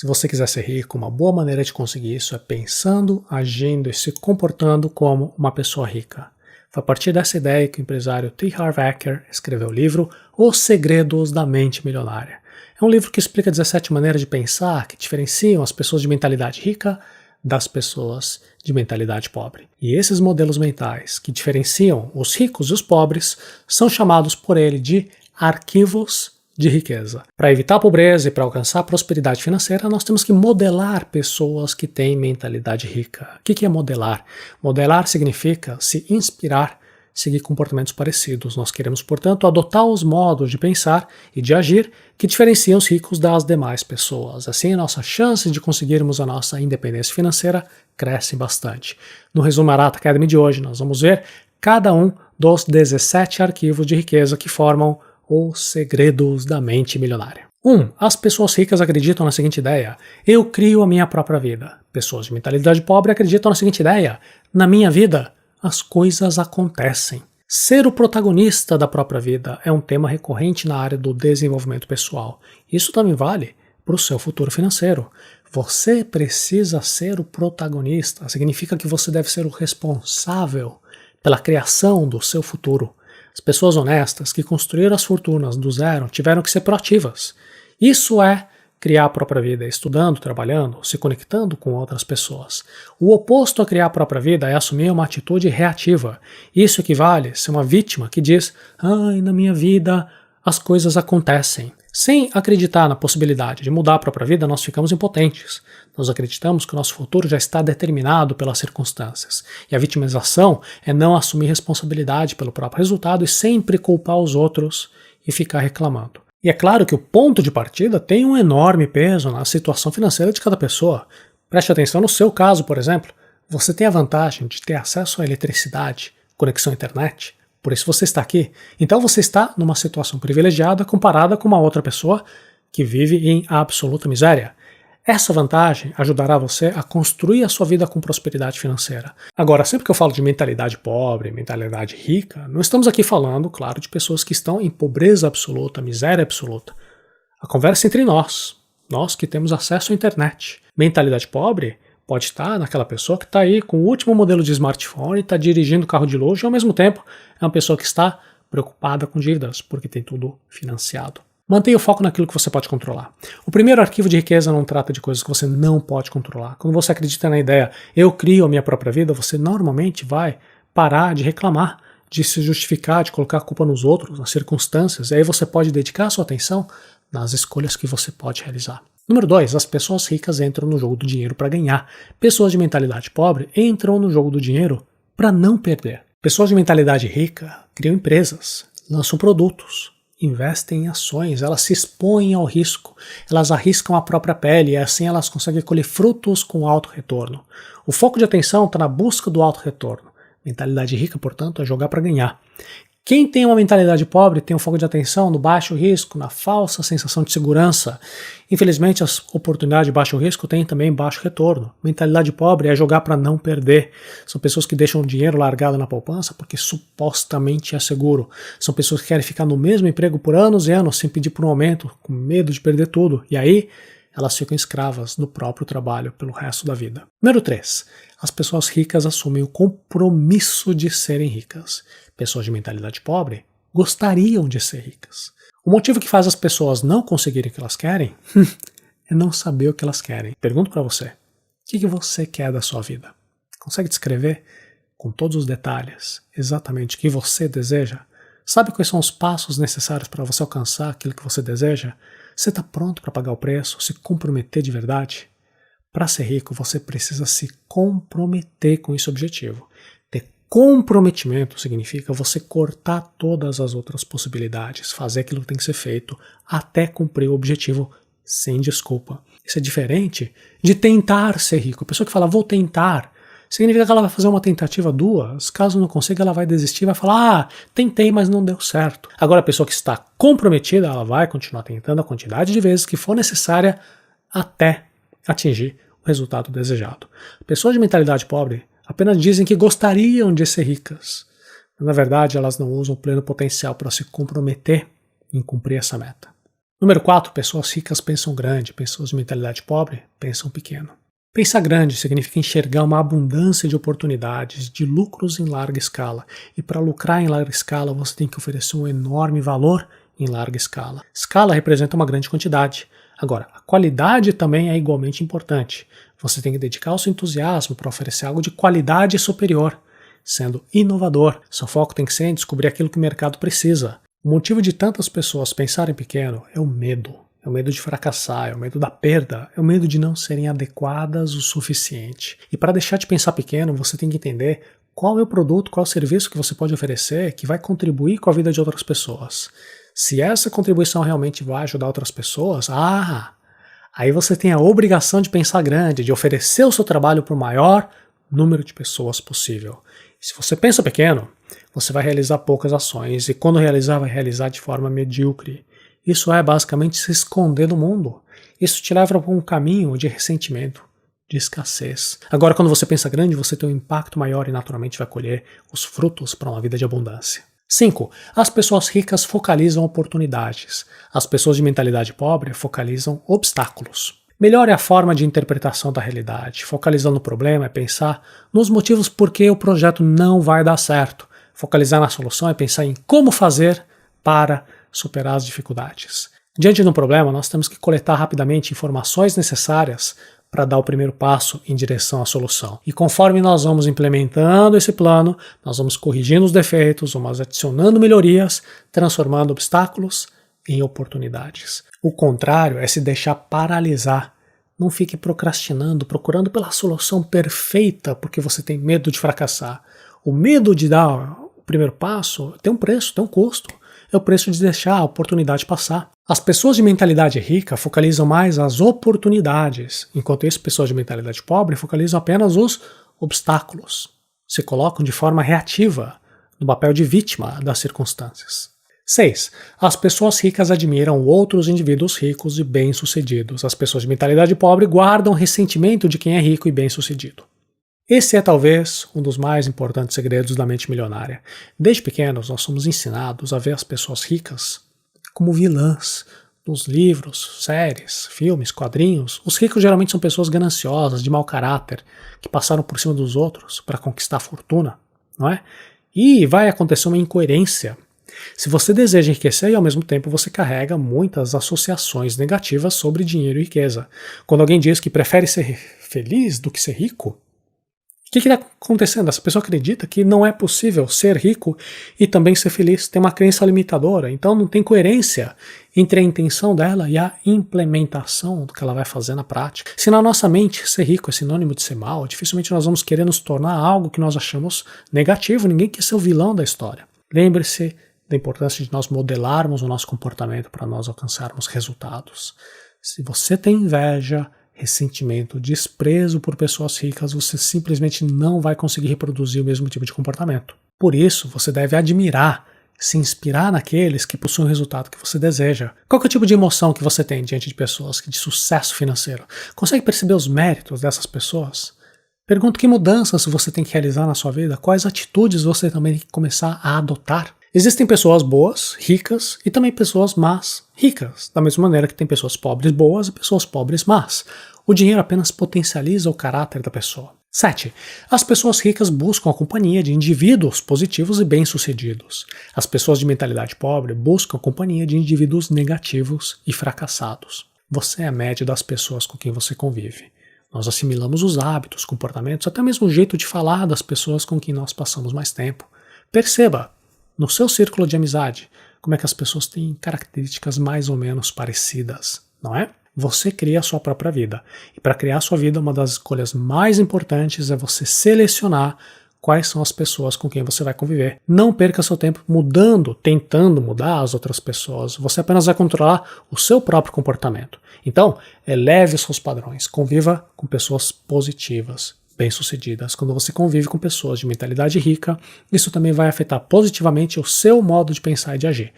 Se você quiser ser rico, uma boa maneira de conseguir isso é pensando, agindo e se comportando como uma pessoa rica. Foi a partir dessa ideia que o empresário T. Harv Eker escreveu o livro Os Segredos da Mente Milionária. É um livro que explica 17 maneiras de pensar que diferenciam as pessoas de mentalidade rica das pessoas de mentalidade pobre. E esses modelos mentais que diferenciam os ricos e os pobres são chamados por ele de arquivos de riqueza. Para evitar a pobreza e para alcançar a prosperidade financeira, nós temos que modelar pessoas que têm mentalidade rica. O que é modelar? Modelar significa se inspirar, seguir comportamentos parecidos. Nós queremos, portanto, adotar os modos de pensar e de agir que diferenciam os ricos das demais pessoas. Assim, nossas chances de conseguirmos a nossa independência financeira crescem bastante. No Resumo Arata Academy de hoje, nós vamos ver cada um dos 17 arquivos de riqueza que formam Os Segredos da Mente Milionária. 1. As pessoas ricas acreditam na seguinte ideia: eu crio a minha própria vida. Pessoas de mentalidade pobre acreditam na seguinte ideia: na minha vida, as coisas acontecem. Ser o protagonista da própria vida é um tema recorrente na área do desenvolvimento pessoal. Isso também vale para o seu futuro financeiro. Você precisa ser o protagonista. Significa que você deve ser o responsável pela criação do seu futuro. As pessoas honestas que construíram as fortunas do zero tiveram que ser proativas. Isso é criar a própria vida, estudando, trabalhando, se conectando com outras pessoas. O oposto a criar a própria vida é assumir uma atitude reativa. Isso equivale a ser uma vítima que diz: ai, na minha vida as coisas acontecem. Sem acreditar na possibilidade de mudar a própria vida, nós ficamos impotentes. Nós acreditamos que o nosso futuro já está determinado pelas circunstâncias. E a vitimização é não assumir responsabilidade pelo próprio resultado e sempre culpar os outros e ficar reclamando. E é claro que o ponto de partida tem um enorme peso na situação financeira de cada pessoa. Preste atenção no seu caso, por exemplo. Você tem a vantagem de ter acesso à eletricidade, conexão à internet. Por isso você está aqui. Então você está numa situação privilegiada comparada com uma outra pessoa que vive em absoluta miséria. Essa vantagem ajudará você a construir a sua vida com prosperidade financeira. Agora, sempre que eu falo de mentalidade pobre, mentalidade rica, não estamos aqui falando, claro, de pessoas que estão em pobreza absoluta, miséria absoluta. A conversa é entre nós que temos acesso à internet. Mentalidade pobre pode estar naquela pessoa que está aí com o último modelo de smartphone, está dirigindo carro de luxo e ao mesmo tempo é uma pessoa que está preocupada com dívidas, porque tem tudo financiado. Mantenha o foco naquilo que você pode controlar. O primeiro arquivo de riqueza não trata de coisas que você não pode controlar. Quando você acredita na ideia, eu crio a minha própria vida, você normalmente vai parar de reclamar, de se justificar, de colocar a culpa nos outros, nas circunstâncias, e aí você pode dedicar a sua atenção nas escolhas que você pode realizar. Número 2, as pessoas ricas entram no jogo do dinheiro para ganhar. Pessoas de mentalidade pobre entram no jogo do dinheiro para não perder. Pessoas de mentalidade rica criam empresas, lançam produtos, investem em ações, elas se expõem ao risco, elas arriscam a própria pele e assim elas conseguem colher frutos com alto retorno. O foco de atenção está na busca do alto retorno. Mentalidade rica, portanto, é jogar para ganhar. Quem tem uma mentalidade pobre tem um foco de atenção no baixo risco, na falsa sensação de segurança. Infelizmente, as oportunidades de baixo risco têm também baixo retorno. Mentalidade pobre é jogar para não perder. São pessoas que deixam o dinheiro largado na poupança porque supostamente é seguro. São pessoas que querem ficar no mesmo emprego por anos e anos sem pedir por um aumento, com medo de perder tudo. E aí, elas ficam escravas do próprio trabalho pelo resto da vida. Número 3. As pessoas ricas assumem o compromisso de serem ricas. Pessoas de mentalidade pobre gostariam de ser ricas. O motivo que faz as pessoas não conseguirem o que elas querem é não saber o que elas querem. Pergunto para você, o que você quer da sua vida? Consegue descrever com todos os detalhes exatamente o que você deseja? Sabe quais são os passos necessários para você alcançar aquilo que você deseja? Você está pronto para pagar o preço, se comprometer de verdade? Para ser rico, você precisa se comprometer com esse objetivo. Ter comprometimento significa você cortar todas as outras possibilidades, fazer aquilo que tem que ser feito até cumprir o objetivo sem desculpa. Isso é diferente de tentar ser rico. A pessoa que fala, vou tentar, significa que ela vai fazer uma tentativa, duas, caso não consiga, ela vai desistir, vai falar, tentei, mas não deu certo. Agora, a pessoa que está comprometida, ela vai continuar tentando a quantidade de vezes que for necessária até atingir o resultado desejado. Pessoas de mentalidade pobre apenas dizem que gostariam de ser ricas. Mas, na verdade, elas não usam o pleno potencial para se comprometer em cumprir essa meta. Número 4, pessoas ricas pensam grande, pessoas de mentalidade pobre pensam pequeno. Pensar grande significa enxergar uma abundância de oportunidades, de lucros em larga escala. E para lucrar em larga escala, você tem que oferecer um enorme valor em larga escala. Escala representa uma grande quantidade. Agora, a qualidade também é igualmente importante. Você tem que dedicar o seu entusiasmo para oferecer algo de qualidade superior, sendo inovador. Seu foco tem que ser em descobrir aquilo que o mercado precisa. O motivo de tantas pessoas pensarem pequeno é o medo. É o medo de fracassar, é o medo da perda, é o medo de não serem adequadas o suficiente. E para deixar de pensar pequeno, você tem que entender qual é o produto, qual é o serviço que você pode oferecer que vai contribuir com a vida de outras pessoas. Se essa contribuição realmente vai ajudar outras pessoas, aí você tem a obrigação de pensar grande, de oferecer o seu trabalho para o maior número de pessoas possível. E se você pensa pequeno, você vai realizar poucas ações e quando realizar, vai realizar de forma medíocre. Isso é basicamente se esconder do mundo. Isso te leva para um caminho de ressentimento, de escassez. Agora, quando você pensa grande, você tem um impacto maior e naturalmente vai colher os frutos para uma vida de abundância. 5. As pessoas ricas focalizam oportunidades. As pessoas de mentalidade pobre focalizam obstáculos. Melhor é a forma de interpretação da realidade. Focalizar no problema é pensar nos motivos por que o projeto não vai dar certo. Focalizar na solução é pensar em como fazer para superar as dificuldades. Diante de um problema, nós temos que coletar rapidamente informações necessárias para dar o primeiro passo em direção à solução. E conforme nós vamos implementando esse plano, nós vamos corrigindo os defeitos, vamos adicionando melhorias, transformando obstáculos em oportunidades. O contrário é se deixar paralisar. Não fique procrastinando, procurando pela solução perfeita porque você tem medo de fracassar. O medo de dar o primeiro passo tem um preço, tem um custo. É o preço de deixar a oportunidade passar. As pessoas de mentalidade rica focalizam mais as oportunidades, enquanto as pessoas de mentalidade pobre focalizam apenas os obstáculos. Se colocam de forma reativa, no papel de vítima das circunstâncias. 6. As pessoas ricas admiram outros indivíduos ricos e bem-sucedidos. As pessoas de mentalidade pobre guardam ressentimento de quem é rico e bem-sucedido. Esse é talvez um dos mais importantes segredos da mente milionária. Desde pequenos, nós somos ensinados a ver as pessoas ricas como vilãs. Nos livros, séries, filmes, quadrinhos, os ricos geralmente são pessoas gananciosas, de mau caráter, que passaram por cima dos outros para conquistar a fortuna, não é? E vai acontecer uma incoerência. Se você deseja enriquecer e ao mesmo tempo você carrega muitas associações negativas sobre dinheiro e riqueza. Quando alguém diz que prefere ser feliz do que ser rico, o que está acontecendo? Essa pessoa acredita que não é possível ser rico e também ser feliz. Tem uma crença limitadora. Então não tem coerência entre a intenção dela e a implementação do que ela vai fazer na prática. Se na nossa mente ser rico é sinônimo de ser mal, dificilmente nós vamos querer nos tornar algo que nós achamos negativo. Ninguém quer ser o vilão da história. Lembre-se da importância de nós modelarmos o nosso comportamento para nós alcançarmos resultados. Se você tem inveja, ressentimento, desprezo por pessoas ricas, você simplesmente não vai conseguir reproduzir o mesmo tipo de comportamento. Por isso, você deve admirar, se inspirar naqueles que possuem o resultado que você deseja. Qual que é o tipo de emoção que você tem diante de pessoas de sucesso financeiro? Consegue perceber os méritos dessas pessoas? Pergunto que mudanças você tem que realizar na sua vida, quais atitudes você também tem que começar a adotar. Existem pessoas boas, ricas, e também pessoas más, ricas, da mesma maneira que tem pessoas pobres boas e pessoas pobres más. O dinheiro apenas potencializa o caráter da pessoa. 7. As pessoas ricas buscam a companhia de indivíduos positivos e bem-sucedidos. As pessoas de mentalidade pobre buscam a companhia de indivíduos negativos e fracassados. Você é a média das pessoas com quem você convive. Nós assimilamos os hábitos, comportamentos, até mesmo o jeito de falar das pessoas com quem nós passamos mais tempo. Perceba, no seu círculo de amizade, como é que as pessoas têm características mais ou menos parecidas, não é? Você cria a sua própria vida. E para criar a sua vida, uma das escolhas mais importantes é você selecionar quais são as pessoas com quem você vai conviver. Não perca seu tempo mudando, tentando mudar as outras pessoas. Você apenas vai controlar o seu próprio comportamento. Então, eleve os seus padrões. Conviva com pessoas positivas, bem-sucedidas. Quando você convive com pessoas de mentalidade rica, isso também vai afetar positivamente o seu modo de pensar e de agir.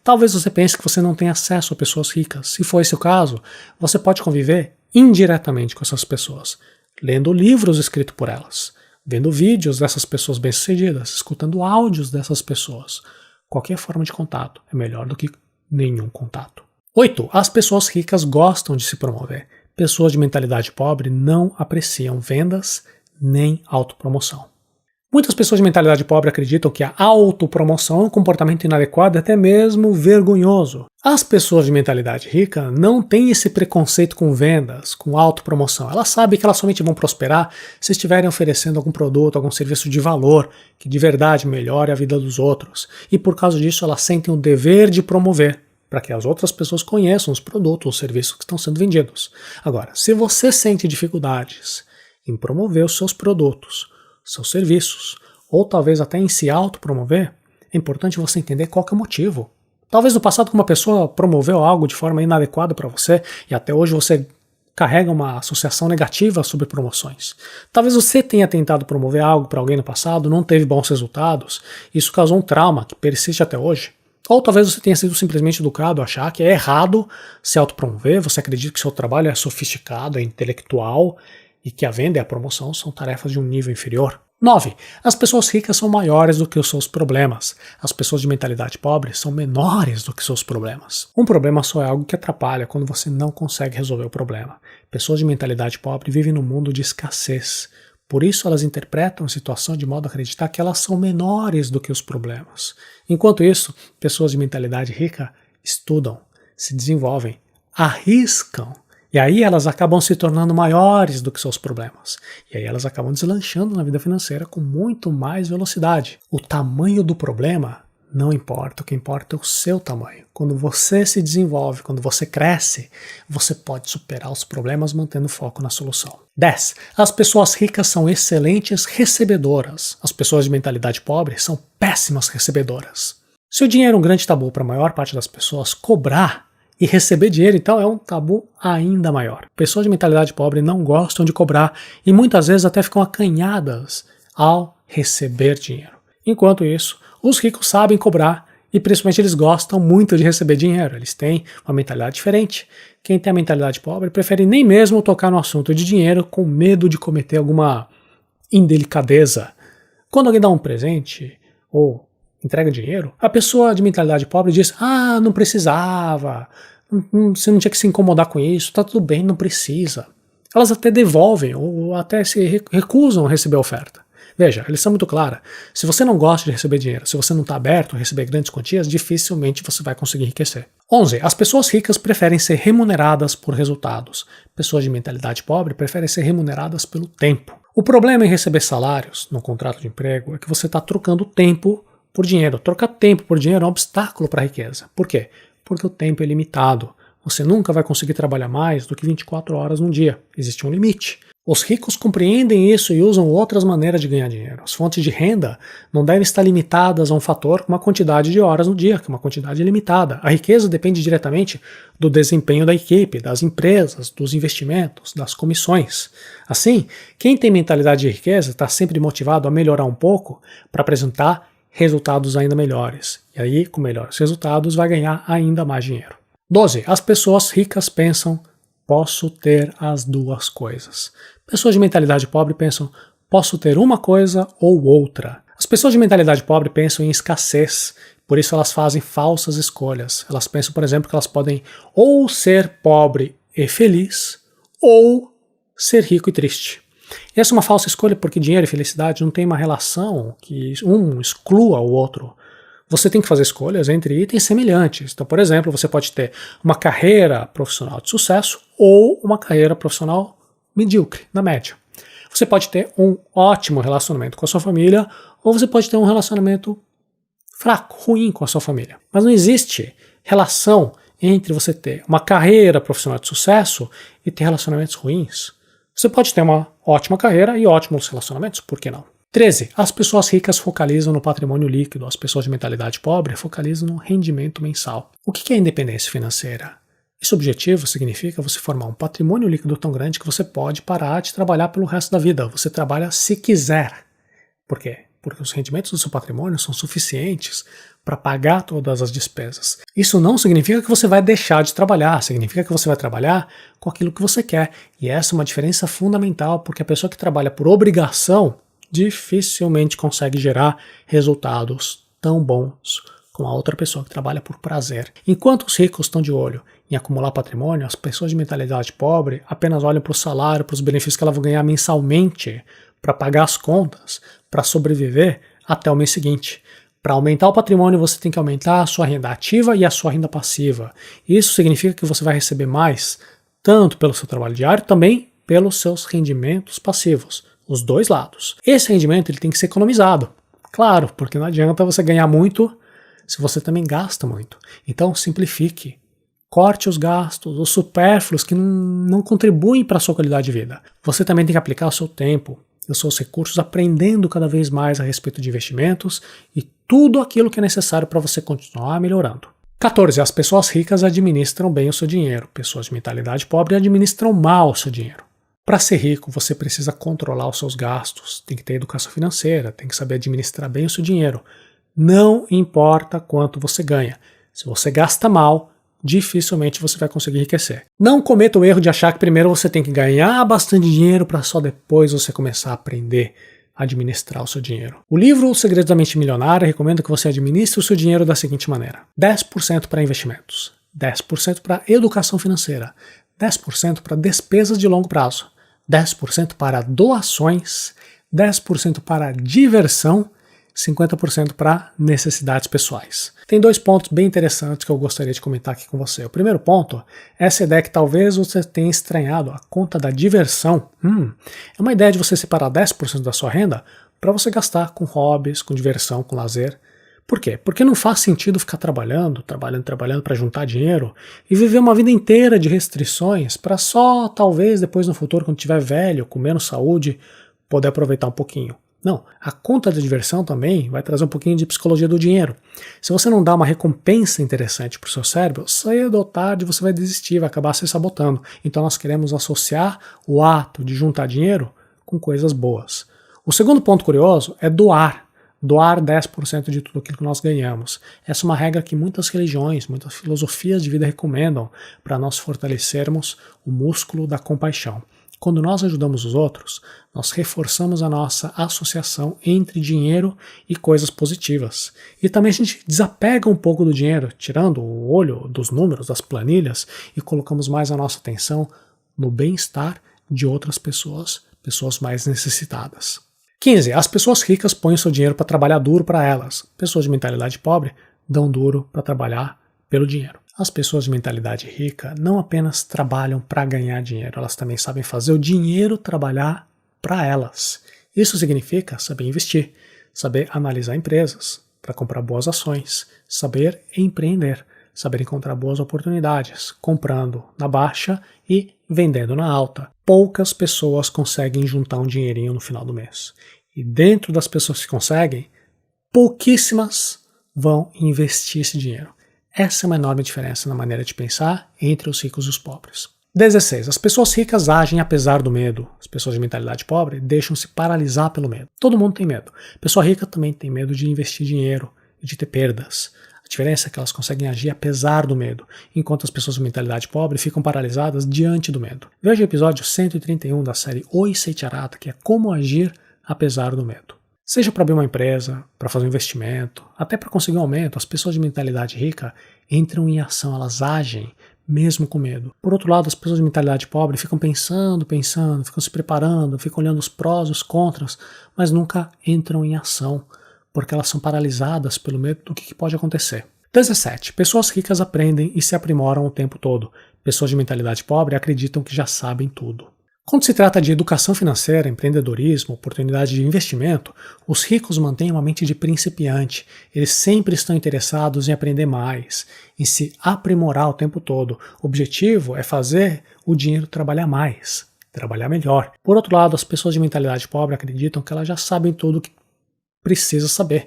Talvez você pense que você não tem acesso a pessoas ricas. Se for esse o caso, você pode conviver indiretamente com essas pessoas, lendo livros escritos por elas, vendo vídeos dessas pessoas bem-sucedidas, escutando áudios dessas pessoas. Qualquer forma de contato é melhor do que nenhum contato. 8. As pessoas ricas gostam de se promover. Pessoas de mentalidade pobre não apreciam vendas nem autopromoção. Muitas pessoas de mentalidade pobre acreditam que a autopromoção é um comportamento inadequado e até mesmo vergonhoso. As pessoas de mentalidade rica não têm esse preconceito com vendas, com autopromoção. Elas sabem que elas somente vão prosperar se estiverem oferecendo algum produto, algum serviço de valor, que de verdade melhore a vida dos outros. E por causa disso elas sentem o dever de promover, para que as outras pessoas conheçam os produtos ou serviços que estão sendo vendidos. Agora, se você sente dificuldades em promover os seus produtos, seus serviços, ou talvez até em se autopromover, é importante você entender qual que é o motivo. Talvez no passado uma pessoa promoveu algo de forma inadequada para você e até hoje você carrega uma associação negativa sobre promoções. Talvez você tenha tentado promover algo para alguém no passado, não teve bons resultados, isso causou um trauma que persiste até hoje. Ou talvez você tenha sido simplesmente educado a achar que é errado se autopromover, você acredita que seu trabalho é sofisticado, é intelectual e que a venda e a promoção são tarefas de um nível inferior. 9. As pessoas ricas são maiores do que os seus problemas. As pessoas de mentalidade pobre são menores do que seus problemas. Um problema só é algo que atrapalha quando você não consegue resolver o problema. Pessoas de mentalidade pobre vivem num mundo de escassez. Por isso elas interpretam a situação de modo a acreditar que elas são menores do que os problemas. Enquanto isso, pessoas de mentalidade rica estudam, se desenvolvem, arriscam, e aí elas acabam se tornando maiores do que seus problemas. E aí elas acabam deslanchando na vida financeira com muito mais velocidade. O tamanho do problema não importa, o que importa é o seu tamanho. Quando você se desenvolve, quando você cresce, você pode superar os problemas mantendo foco na solução. 10. As pessoas ricas são excelentes recebedoras. As pessoas de mentalidade pobre são péssimas recebedoras. Se o dinheiro é um grande tabu para a maior parte das pessoas, cobrar e receber dinheiro, então, é um tabu ainda maior. Pessoas de mentalidade pobre não gostam de cobrar e muitas vezes até ficam acanhadas ao receber dinheiro. Enquanto isso, os ricos sabem cobrar e principalmente eles gostam muito de receber dinheiro. Eles têm uma mentalidade diferente. Quem tem a mentalidade pobre prefere nem mesmo tocar no assunto de dinheiro com medo de cometer alguma indelicadeza. Quando alguém dá um presente ou entrega dinheiro, a pessoa de mentalidade pobre diz: ah, não precisava, você não tinha que se incomodar com isso, tá tudo bem, não precisa. Elas até devolvem ou até se recusam a receber a oferta. Veja, a lição é muito clara. Se você não gosta de receber dinheiro, se você não está aberto a receber grandes quantias, dificilmente você vai conseguir enriquecer. 11. As pessoas ricas preferem ser remuneradas por resultados. Pessoas de mentalidade pobre preferem ser remuneradas pelo tempo. O problema em receber salários no contrato de emprego é que você está trocando tempo por dinheiro. Trocar tempo por dinheiro é um obstáculo para a riqueza. Por quê? Porque o tempo é limitado. Você nunca vai conseguir trabalhar mais do que 24 horas num dia. Existe um limite. Os ricos compreendem isso e usam outras maneiras de ganhar dinheiro. As fontes de renda não devem estar limitadas a um fator com uma quantidade de horas no dia, que é uma quantidade limitada. A riqueza depende diretamente do desempenho da equipe, das empresas, dos investimentos, das comissões. Assim, quem tem mentalidade de riqueza está sempre motivado a melhorar um pouco para apresentar resultados ainda melhores. E aí, com melhores resultados, vai ganhar ainda mais dinheiro. 12. As pessoas ricas pensam: posso ter as duas coisas. Pessoas de mentalidade pobre pensam: posso ter uma coisa ou outra. As pessoas de mentalidade pobre pensam em escassez, por isso elas fazem falsas escolhas. Elas pensam, por exemplo, que elas podem ou ser pobre e feliz, ou ser rico e triste. E essa é uma falsa escolha porque dinheiro e felicidade não tem uma relação que um exclua o outro. Você tem que fazer escolhas entre itens semelhantes. Então, por exemplo, você pode ter uma carreira profissional de sucesso ou uma carreira profissional medíocre, na média. Você pode ter um ótimo relacionamento com a sua família ou você pode ter um relacionamento fraco, ruim com a sua família. Mas não existe relação entre você ter uma carreira profissional de sucesso e ter relacionamentos ruins. Você pode ter uma ótima carreira e ótimos relacionamentos, por que não? 13. As pessoas ricas focalizam no patrimônio líquido, as pessoas de mentalidade pobre focalizam no rendimento mensal. O que é independência financeira? Esse objetivo significa você formar um patrimônio líquido tão grande que você pode parar de trabalhar pelo resto da vida. Você trabalha se quiser. Por quê? Porque os rendimentos do seu patrimônio são suficientes para pagar todas as despesas. Isso não significa que você vai deixar de trabalhar, significa que você vai trabalhar com aquilo que você quer. E essa é uma diferença fundamental, porque a pessoa que trabalha por obrigação dificilmente consegue gerar resultados tão bons com a outra pessoa que trabalha por prazer. Enquanto os ricos estão de olho em acumular patrimônio, as pessoas de mentalidade pobre apenas olham para o salário, para os benefícios que elas vão ganhar mensalmente, para pagar as contas, para sobreviver até o mês seguinte. Para aumentar o patrimônio, você tem que aumentar a sua renda ativa e a sua renda passiva. Isso significa que você vai receber mais, tanto pelo seu trabalho diário, também pelos seus rendimentos passivos, os dois lados. Esse rendimento ele tem que ser economizado. Claro, porque não adianta você ganhar muito se você também gasta muito. Então, simplifique. Corte os gastos, os supérfluos que não contribuem para a sua qualidade de vida. Você também tem que aplicar o seu tempo e os seus recursos aprendendo cada vez mais a respeito de investimentos e tudo aquilo que é necessário para você continuar melhorando. 14. As pessoas ricas administram bem o seu dinheiro. Pessoas de mentalidade pobre administram mal o seu dinheiro. Para ser rico, você precisa controlar os seus gastos, tem que ter educação financeira, tem que saber administrar bem o seu dinheiro. Não importa quanto você ganha. Se você gasta mal, dificilmente você vai conseguir enriquecer. Não cometa o erro de achar que primeiro você tem que ganhar bastante dinheiro para só depois você começar a aprender a administrar o seu dinheiro. O livro O Segredo da Mente Milionária recomenda que você administre o seu dinheiro da seguinte maneira: 10% para investimentos, 10% para educação financeira, 10% para despesas de longo prazo, 10% para doações, 10% para diversão, 50% para necessidades pessoais. Tem dois pontos bem interessantes que eu gostaria de comentar aqui com você. O primeiro ponto é essa ideia que talvez você tenha estranhado, a conta da diversão. É uma ideia de você separar 10% da sua renda para você gastar com hobbies, com diversão, com lazer. Por quê? Porque não faz sentido ficar trabalhando para juntar dinheiro e viver uma vida inteira de restrições para só, talvez, depois no futuro, quando estiver velho, com menos saúde, poder aproveitar um pouquinho. Não, a conta da diversão também vai trazer um pouquinho de psicologia do dinheiro. Se você não dá uma recompensa interessante para o seu cérebro, cedo ou tarde você vai desistir, vai acabar se sabotando. Então nós queremos associar o ato de juntar dinheiro com coisas boas. O segundo ponto curioso é doar. Doar 10% de tudo aquilo que nós ganhamos. Essa é uma regra que muitas religiões, muitas filosofias de vida recomendam para nós fortalecermos o músculo da compaixão. Quando nós ajudamos os outros, nós reforçamos a nossa associação entre dinheiro e coisas positivas. E também a gente desapega um pouco do dinheiro, tirando o olho dos números, das planilhas, e colocamos mais a nossa atenção no bem-estar de outras pessoas, pessoas mais necessitadas. 15. As pessoas ricas põem o seu dinheiro para trabalhar duro para elas. Pessoas de mentalidade pobre dão duro para trabalhar pelo dinheiro. As pessoas de mentalidade rica não apenas trabalham para ganhar dinheiro, elas também sabem fazer o dinheiro trabalhar para elas. Isso significa saber investir, saber analisar empresas para comprar boas ações, saber empreender, saber encontrar boas oportunidades, comprando na baixa e vendendo na alta. Poucas pessoas conseguem juntar um dinheirinho no final do mês. E dentro das pessoas que conseguem, pouquíssimas vão investir esse dinheiro. Essa é uma enorme diferença na maneira de pensar entre os ricos e os pobres. 16. As pessoas ricas agem apesar do medo. As pessoas de mentalidade pobre deixam-se paralisar pelo medo. Todo mundo tem medo. Pessoa rica também tem medo de investir dinheiro e de ter perdas. A diferença é que elas conseguem agir apesar do medo, enquanto as pessoas de mentalidade pobre ficam paralisadas diante do medo. Veja o episódio 131 da série Oi Seitiarata, que é como agir apesar do medo. Seja para abrir uma empresa, para fazer um investimento, até para conseguir um aumento, as pessoas de mentalidade rica entram em ação, elas agem mesmo com medo. Por outro lado, as pessoas de mentalidade pobre ficam pensando, ficam se preparando, ficam olhando os prós e os contras, mas nunca entram em ação, porque elas são paralisadas pelo medo do que pode acontecer. 17. Pessoas ricas aprendem e se aprimoram o tempo todo. Pessoas de mentalidade pobre acreditam que já sabem tudo. Quando se trata de educação financeira, empreendedorismo, oportunidade de investimento, os ricos mantêm uma mente de principiante. Eles sempre estão interessados em aprender mais, em se aprimorar o tempo todo. O objetivo é fazer o dinheiro trabalhar mais, trabalhar melhor. Por outro lado, as pessoas de mentalidade pobre acreditam que elas já sabem tudo o que precisa saber.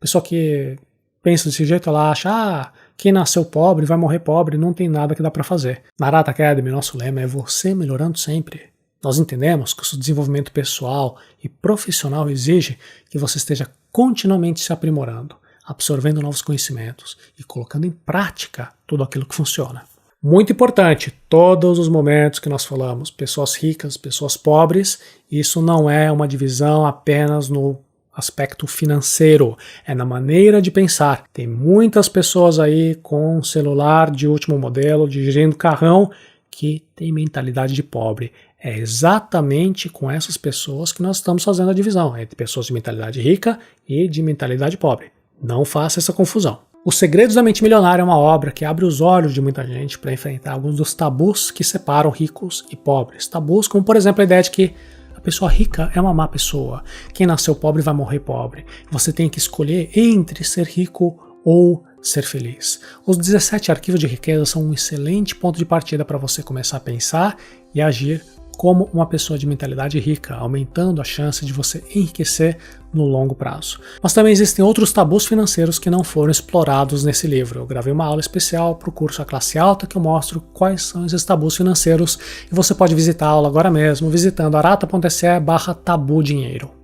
Pessoa que pensa desse jeito, ela acha, quem nasceu pobre vai morrer pobre, não tem nada que dá para fazer. Na Arata Academy, nosso lema é você melhorando sempre. Nós entendemos que o seu desenvolvimento pessoal e profissional exige que você esteja continuamente se aprimorando, absorvendo novos conhecimentos e colocando em prática tudo aquilo que funciona. Muito importante, todos os momentos que nós falamos, pessoas ricas, pessoas pobres, isso não é uma divisão apenas no aspecto financeiro, é na maneira de pensar. Tem muitas pessoas aí com celular de último modelo, dirigindo carrão, que tem mentalidade de pobre. É exatamente com essas pessoas que nós estamos fazendo a divisão, entre pessoas de mentalidade rica e de mentalidade pobre. Não faça essa confusão. Os Segredos da Mente Milionária é uma obra que abre os olhos de muita gente para enfrentar alguns dos tabus que separam ricos e pobres. Tabus como, por exemplo, a ideia de que a pessoa rica é uma má pessoa. Quem nasceu pobre vai morrer pobre. Você tem que escolher entre ser rico ou ser feliz. Os 17 arquivos de riqueza são um excelente ponto de partida para você começar a pensar e agir como uma pessoa de mentalidade rica, aumentando a chance de você enriquecer no longo prazo. Mas também existem outros tabus financeiros que não foram explorados nesse livro. Eu gravei uma aula especial para o curso A Classe Alta que eu mostro quais são esses tabus financeiros e você pode visitar a aula agora mesmo visitando arata.se/tabudinheiro.